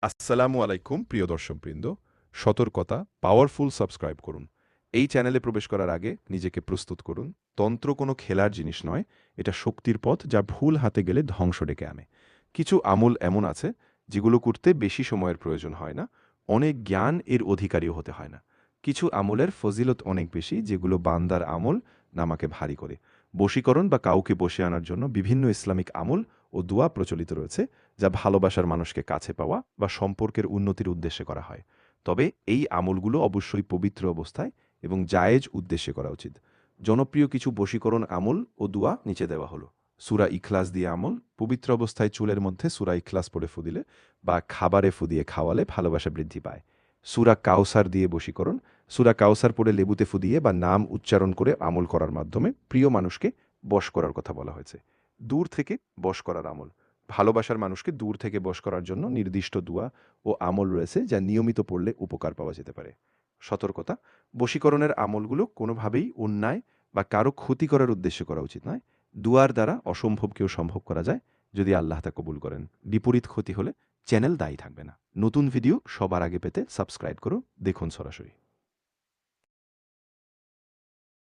আসসালামু আলাইকুম প্রিয় দর্শকবৃন্দ। সতর্কতা, পাওয়ারফুল সাবস্ক্রাইব করুন। এই চ্যানেলে প্রবেশ করার আগে নিজেকে প্রস্তুত করুন। তন্ত্র কোনো খেলার জিনিস নয়, এটা শক্তির পথ যা ভুল হাতে গেলে ধ্বংস ডেকে আনে। কিছু আমল এমন আছে যেগুলো করতে বেশি সময়ের প্রয়োজন হয় না, অনেক জ্ঞান এর অধিকারীও হতে হয় না। কিছু আমলের ফজিলত অনেক বেশি, যেগুলো বান্দার আমল নামাকে ভারী করে। বশীকরণ বা কাউকে বশে আনার জন্য বিভিন্ন ইসলামিক আমল ও দোয়া প্রচলিত রয়েছে, যা ভালোবাসার মানুষকে কাছে পাওয়া বা সম্পর্কের উন্নতির উদ্দেশ্যে করা হয়। তবে এই আমলগুলো অবশ্যই পবিত্র অবস্থায় এবং জায়েজ উদ্দেশ্যে করা উচিত। জনপ্রিয় কিছু বশীকরণ আমল ও দুয়া নিচে দেওয়া হলো। সূরা ইখলাস দিয়ে আমল: পবিত্র অবস্থায় চুলের মধ্যে সূরা ইখলাস পড়ে ফু দিলে বা খাবারে ফু দিয়ে খাওয়ালে ভালোবাসা বৃদ্ধি পায়। সূরা কাউসার দিয়ে বশীকরণ: সূরা কাউসার পড়ে লেবুতে ফু দিয়ে বা নাম উচ্চারণ করে আমল করার মাধ্যমে প্রিয় মানুষকে বশ করার কথা বলা হয়েছে। দূর থেকে বশ করার আমল: ভালোবাসার মানুষকে দূর থেকে বশ করার জন্য নির্দিষ্ট দুয়া ও আমল রয়েছে, যা নিয়মিত পড়লে উপকার পাওয়া যেতে পারে। সতর্কতা: বশীকরণের আমলগুলো কোনোভাবেই অন্যায় বা কারো ক্ষতি করার উদ্দেশ্যে করা উচিত নয়। দুয়ার দ্বারা অসম্ভবকেও সম্ভব করা যায়, যদি আল্লাহ তা কবুল করেন। বিপরীত ক্ষতি হলে চ্যানেল দায়ী থাকবে না। নতুন ভিডিও সবার আগে পেতে সাবস্ক্রাইব করো, দেখুন সরাসরি।